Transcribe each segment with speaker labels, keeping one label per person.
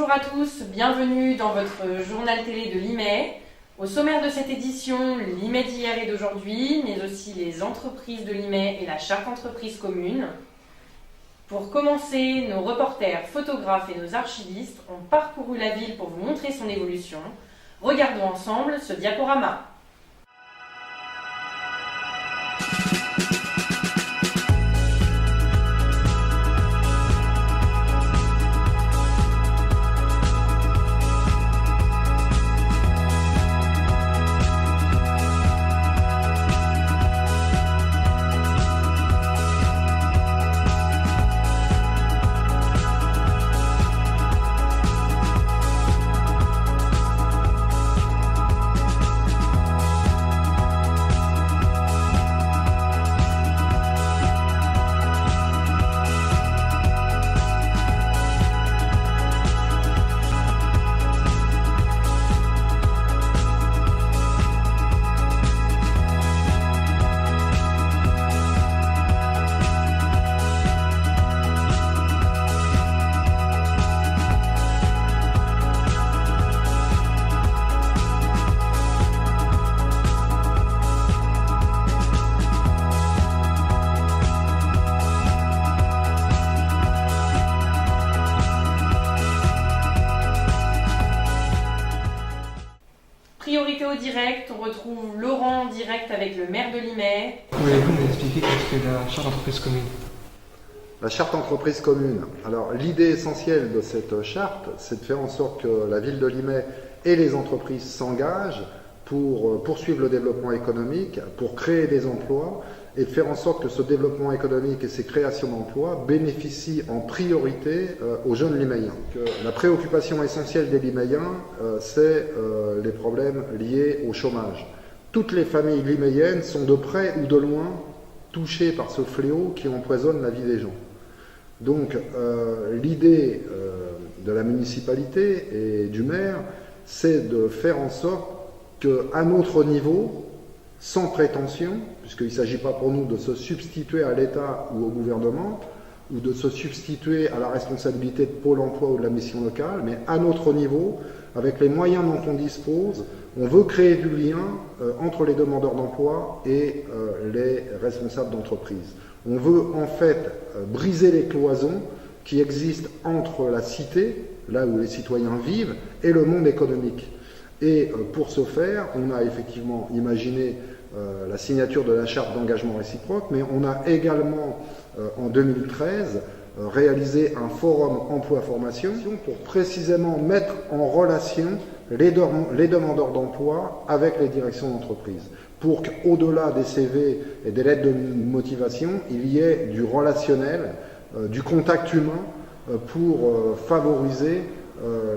Speaker 1: Bonjour à tous, bienvenue dans votre journal télé de l'IME. Au sommaire de cette édition, l'IME d'hier et d'aujourd'hui, mais aussi les entreprises de l'IME et la charte entreprise commune. Pour commencer, nos reporters, photographes et nos archivistes ont parcouru la ville pour vous montrer son évolution. Regardons ensemble ce diaporama. Priorité au direct, on retrouve Laurent en direct avec le maire de l'IME.
Speaker 2: Pouvez-vous nous expliquer qu'est-ce que la charte d'entreprise commune?
Speaker 3: La charte entreprise commune. Alors l'idée essentielle de cette charte, c'est de faire en sorte que la ville de l'IME et les entreprises s'engagent pour poursuivre le développement économique, pour créer des emplois et de faire en sorte que ce développement économique et ces créations d'emplois bénéficient en priorité aux jeunes liméens. La préoccupation essentielle des liméens, c'est les problèmes liés au chômage. Toutes les familles liméennes sont de près ou de loin touchées par ce fléau qui empoisonne la vie des gens. Donc l'idée de la municipalité et du maire, c'est de faire en sorte qu'à notre niveau, sans prétention, puisqu'il ne s'agit pas pour nous de se substituer à l'État ou au gouvernement, ou de se substituer à la responsabilité de Pôle emploi ou de la mission locale, mais à notre niveau, avec les moyens dont on dispose, on veut créer du lien entre les demandeurs d'emploi et les responsables d'entreprise. On veut en fait briser les cloisons qui existent entre la cité, là où les citoyens vivent, et le monde économique. Et pour ce faire, on a effectivement imaginé la signature de la charte d'engagement réciproque, mais on a également, en 2013, réalisé un forum emploi-formation pour précisément mettre en relation les demandeurs d'emploi avec les directions d'entreprise, pour qu'au-delà des CV et des lettres de motivation, il y ait du relationnel, du contact humain pour favoriser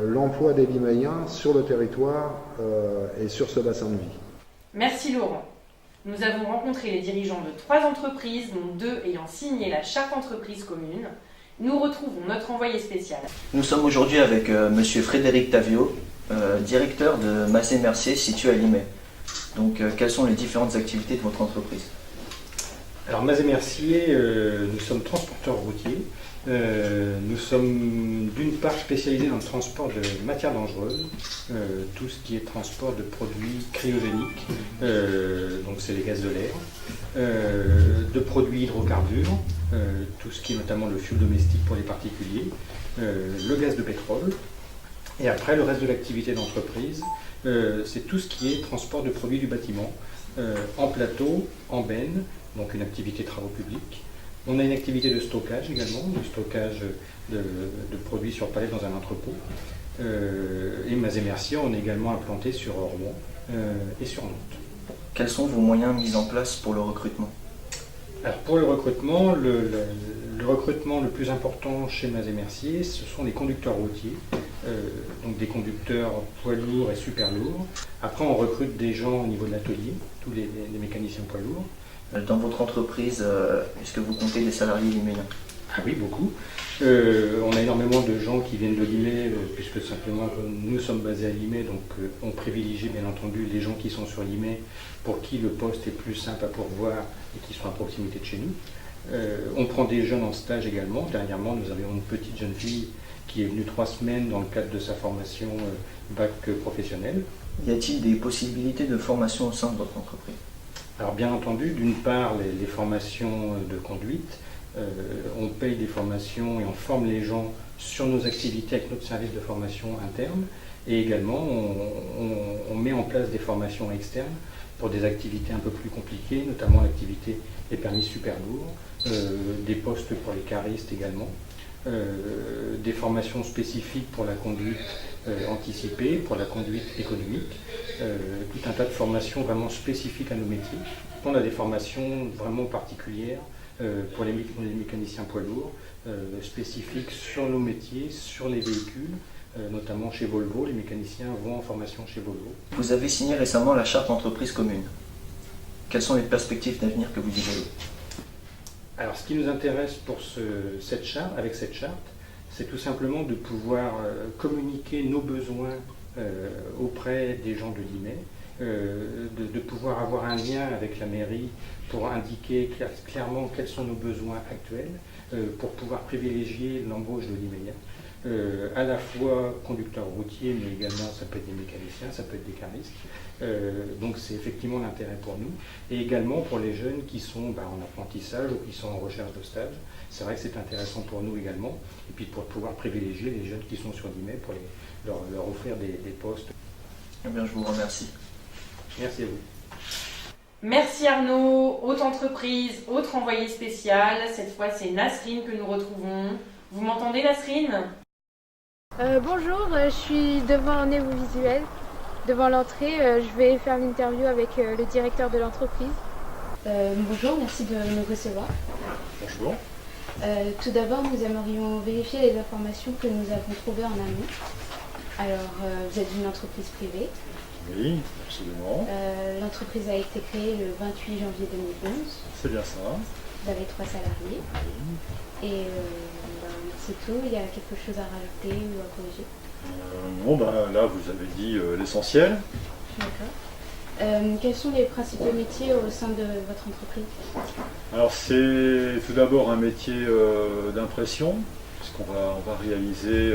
Speaker 3: l'emploi des liméens sur le territoire et sur ce bassin de vie.
Speaker 1: Merci Laurent. Nous avons rencontré les dirigeants de 3 entreprises, dont 2 ayant signé la charte entreprise commune. Nous retrouvons notre envoyé spécial.
Speaker 4: Nous sommes aujourd'hui avec monsieur Frédéric Tavio, directeur de Mazet Mercier situé à Limay. Donc quelles sont les différentes activités de votre entreprise?
Speaker 5: Alors Mazet Mercier, nous sommes transporteurs routiers. Nous sommes d'une part spécialisés dans le transport de matières dangereuses, tout ce qui est transport de produits cryogéniques, donc c'est les gaz de l'air, de produits hydrocarbures, tout ce qui est notamment le fioul domestique pour les particuliers, le gaz de pétrole, et après le reste de l'activité d'entreprise, c'est tout ce qui est transport de produits du bâtiment, en plateau, en benne, donc une activité travaux publics. On a une activité de stockage également, du stockage de produits sur palette dans un entrepôt. Et Mazet Mercier, on est également implanté sur Rouen et sur Nantes.
Speaker 4: Quels sont vos moyens mis en place pour le recrutement?
Speaker 5: Alors pour le recrutement, le recrutement le plus important chez Mazet Mercier, ce sont les conducteurs routiers, donc des conducteurs poids lourds et super lourds. Après, on recrute des gens au niveau de l'atelier, tous les mécaniciens poids lourds.
Speaker 4: Dans votre entreprise, est-ce que vous comptez des salariés liméens?
Speaker 5: Ah oui, beaucoup. On a énormément de gens qui viennent de Limay, puisque simplement nous sommes basés à Limay, donc on privilégie bien entendu les gens qui sont sur Limay, pour qui le poste est plus simple à pourvoir et qui sont à proximité de chez nous. On prend des jeunes en stage également. Dernièrement, nous avions une petite jeune fille qui est venue 3 semaines dans le cadre de sa formation bac professionnel.
Speaker 4: Y a-t-il des possibilités de formation au sein de votre entreprise?
Speaker 5: Alors bien entendu, d'une part, les formations de conduite. On paye des formations et on forme les gens sur nos activités avec notre service de formation interne. Et également, on met en place des formations externes pour des activités un peu plus compliquées, notamment l'activité des permis super lourds, des postes pour les caristes également, des formations spécifiques pour la conduite anticipée, pour la conduite économique, tout un tas de formations vraiment spécifiques à nos métiers. On a des formations vraiment particulières pour les mécaniciens poids lourds, spécifiques sur nos métiers, sur les véhicules, notamment chez Volvo. Les mécaniciens vont en formation chez Volvo.
Speaker 4: Vous avez signé récemment la charte d'entreprise commune. Quelles sont les perspectives d'avenir que vous y voyez?
Speaker 5: Alors, ce qui nous intéresse avec cette charte, c'est tout simplement de pouvoir communiquer nos besoins auprès des gens de l'IME, de pouvoir avoir un lien avec la mairie pour indiquer clairement quels sont nos besoins actuels, pour pouvoir privilégier l'embauche de l'IMEIA, à la fois conducteurs routiers, mais également ça peut être des mécaniciens, ça peut être des caristes. Donc c'est effectivement l'intérêt pour nous, et également pour les jeunes qui sont en apprentissage ou qui sont en recherche de stage. C'est vrai que c'est intéressant pour nous également, et puis pour pouvoir privilégier les jeunes qui sont sur l'IME pour leur offrir des postes.
Speaker 4: Eh bien, je vous remercie.
Speaker 5: Merci à vous.
Speaker 1: Merci Arnaud, haute entreprise, autre envoyé spécial. Cette fois, c'est Nasrine que nous retrouvons. Vous m'entendez, Nasrine?
Speaker 6: Bonjour, je suis devant Néo Visuel. Devant l'entrée, je vais faire l'interview avec le directeur de l'entreprise.
Speaker 7: Bonjour, merci de nous recevoir.
Speaker 8: Bonjour.
Speaker 7: Tout d'abord, nous aimerions vérifier les informations que nous avons trouvées en amont. Alors, vous êtes une entreprise privée.
Speaker 8: Oui, absolument.
Speaker 7: L'entreprise a été créée le 28 janvier 2011.
Speaker 8: C'est bien ça.
Speaker 7: Vous avez 3 salariés.
Speaker 8: Oui.
Speaker 7: Et c'est tout. Il y a quelque chose à rajouter ou à corriger?
Speaker 8: Non, là, vous avez dit l'essentiel.
Speaker 7: D'accord. Quels sont les principaux métiers au sein de votre entreprise?
Speaker 8: Alors, c'est tout d'abord un métier d'impression, puisqu'on va réaliser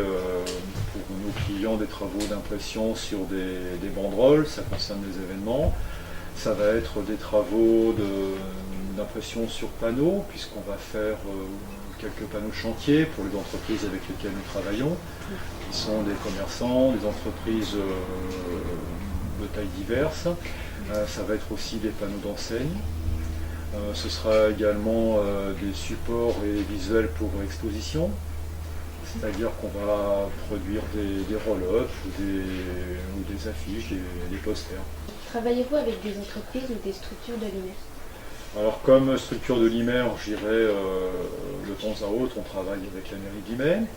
Speaker 8: pour nos clients des travaux d'impression sur des banderoles. Ça concerne les événements. Ça va être des travaux d'impression sur panneaux, puisqu'on va faire quelques panneaux de chantier pour les entreprises avec lesquelles nous travaillons, qui sont des commerçants, des entreprises de tailles diverses. Ça va être aussi des panneaux d'enseigne. Ce sera également des supports et visuels pour exposition, c'est-à-dire qu'on va produire des roll-up ou des affiches, des posters.
Speaker 7: Travaillez-vous avec des entreprises ou des structures de l'IME?
Speaker 8: Alors comme structure de l'IME, je dirais de temps à autre, on travaille avec la mairie d'IME.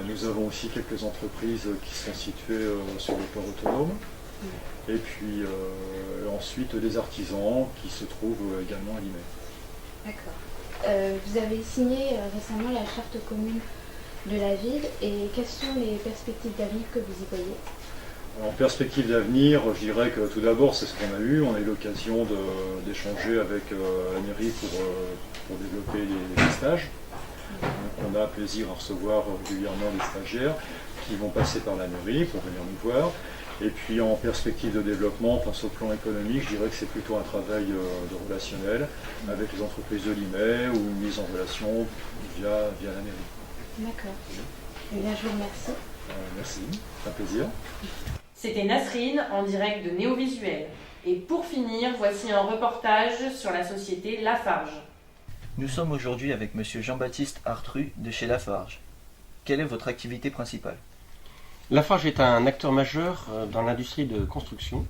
Speaker 8: Nous avons aussi quelques entreprises qui sont situées sur le port autonome. Et puis ensuite des artisans qui se trouvent également à l'IME.
Speaker 7: D'accord. Vous avez signé récemment la charte commune de la ville, et quelles sont les perspectives d'avenir que vous y voyez?
Speaker 8: En perspective d'avenir, je dirais que tout d'abord, c'est ce qu'on a eu. On a eu l'occasion d'échanger avec la mairie pour développer les stages. Donc, on a plaisir à recevoir régulièrement des stagiaires qui vont passer par la mairie pour venir nous voir. Et puis en perspective de développement, au plan économique, je dirais que c'est plutôt un travail de relationnel avec les entreprises de l'IME ou une mise en relation via la mairie.
Speaker 7: D'accord. Eh bien, je vous remercie.
Speaker 8: Merci, c'est un plaisir.
Speaker 1: C'était Nasrine en direct de Néovisuel. Et pour finir, voici un reportage sur la société Lafarge.
Speaker 4: Nous sommes aujourd'hui avec monsieur Jean-Baptiste Artru de chez Lafarge. Quelle est votre activité principale?
Speaker 9: Lafarge est un acteur majeur dans l'industrie de construction.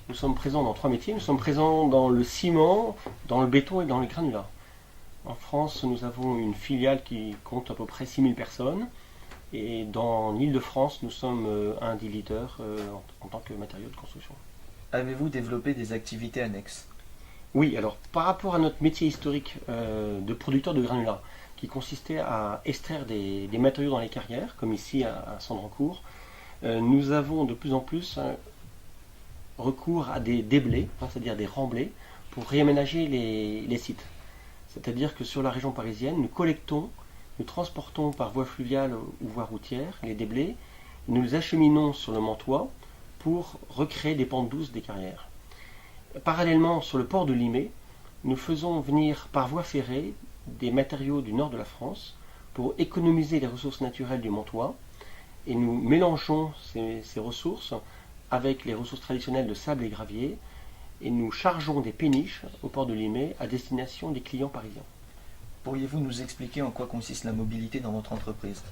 Speaker 9: Nous sommes présents dans 3 métiers. Nous sommes présents dans le ciment, dans le béton et dans les granulats. En France, nous avons une filiale qui compte à peu près 6000 personnes. Et dans l'Île-de-France, nous sommes un des leaders en tant que matériaux de construction.
Speaker 4: Avez-vous développé des activités annexes?
Speaker 9: Oui, alors par rapport à notre métier historique de producteur de granulats, qui consistait à extraire des matériaux dans les carrières, comme ici à Sandrancourt, nous avons de plus en plus recours à des déblais, c'est-à-dire des remblais, pour réaménager les sites. C'est-à-dire que sur la région parisienne, nous collectons, nous transportons par voie fluviale ou voie routière les déblais, nous les acheminons sur le Mantois pour recréer des pentes douces des carrières. Parallèlement, sur le port de Limay, nous faisons venir par voie ferrée des matériaux du nord de la France pour économiser les ressources naturelles du Mantois, et nous mélangeons ces ressources avec les ressources traditionnelles de sable et gravier, et nous chargeons des péniches au port de Limay à destination des clients parisiens.
Speaker 4: Pourriez-vous nous expliquer en quoi consiste la mobilité dans votre entreprise?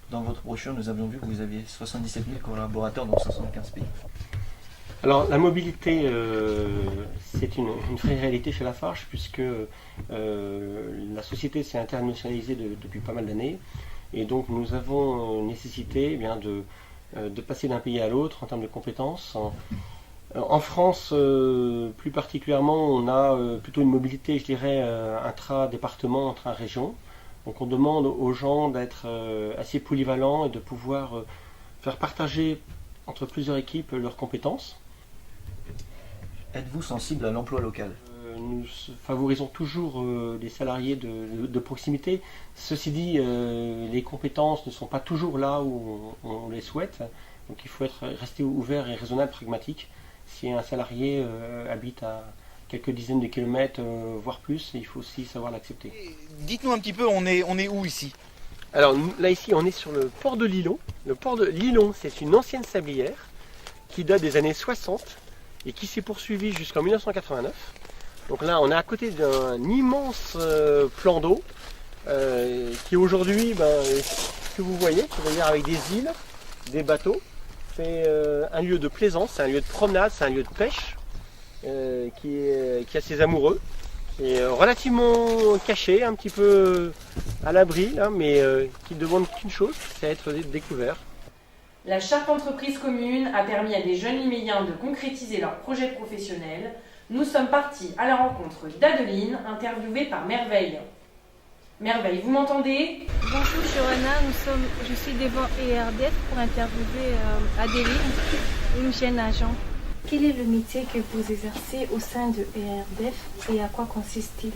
Speaker 4: Dans votre brochure, nous avions vu que vous aviez 77 000 collaborateurs dans 75 pays.
Speaker 9: Alors la mobilité, c'est une vraie réalité chez Lafarge, puisque la société s'est internationalisée depuis pas mal d'années, et donc nous avons nécessité de passer d'un pays à l'autre en termes de compétences. En France, plus particulièrement, on a plutôt une mobilité, je dirais, intra-département, intra-région. Donc on demande aux gens d'être assez polyvalents et de pouvoir faire partager entre plusieurs équipes leurs compétences.
Speaker 4: Êtes-vous sensible à l'emploi local?
Speaker 9: Nous favorisons toujours les salariés de proximité. Ceci dit, les compétences ne sont pas toujours là où on les souhaite. Donc il faut rester ouvert et raisonnable, pragmatique. Si un salarié habite à quelques dizaines de kilomètres, voire plus, il faut aussi savoir l'accepter.
Speaker 10: Dites-nous un petit peu, on est où ici?
Speaker 9: Alors là ici, on est sur le port de Lilon. Le port de Lilon, c'est une ancienne sablière qui date des années 60 et qui s'est poursuivie jusqu'en 1989. Donc là, on est à côté d'un immense plan d'eau qui aujourd'hui, ce que vous voyez, c'est-à-dire avec des îles, des bateaux. C'est un lieu de plaisance, c'est un lieu de promenade, c'est un lieu de pêche qui a ses amoureux. Et relativement caché, un petit peu à l'abri, là, mais qui ne demande qu'une chose, c'est être découvert.
Speaker 1: La charte entreprise commune a permis à des jeunes liméiens de concrétiser leurs projets professionnels. Nous sommes partis à la rencontre d'Adeline, interviewée par Merveille. Merveille, vous m'entendez?
Speaker 6: Bonjour, je suis Rana, je suis devant ERDF pour interviewer Adeline, une jeune agent.
Speaker 11: Quel est le métier que vous exercez au sein de ERDF et à quoi consiste-t-il?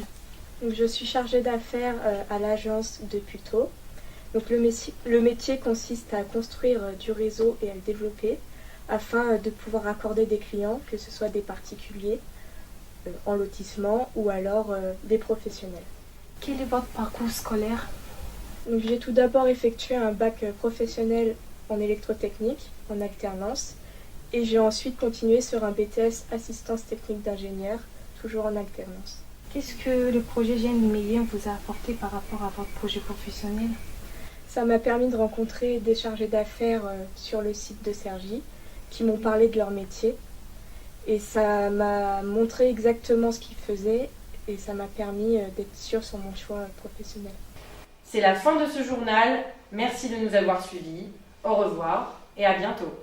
Speaker 12: Je suis chargée d'affaires à l'agence de Puteaux. Donc le métier consiste à construire du réseau et à le développer afin de pouvoir accorder des clients, que ce soit des particuliers en lotissement ou alors des professionnels.
Speaker 11: Quel est votre parcours scolaire?
Speaker 12: Donc, j'ai tout d'abord effectué un bac professionnel en électrotechnique, en alternance, et j'ai ensuite continué sur un BTS assistance technique d'ingénieur, toujours en alternance.
Speaker 11: Qu'est-ce que le projet Jeunes Liméiens vous a apporté par rapport à votre projet professionnel?
Speaker 12: Ça m'a permis de rencontrer des chargés d'affaires sur le site de Cergy qui m'ont parlé de leur métier, et ça m'a montré exactement ce qu'ils faisaient, et ça m'a permis d'être sûre sur mon choix professionnel.
Speaker 1: C'est la fin de ce journal. Merci de nous avoir suivis. Au revoir et à bientôt.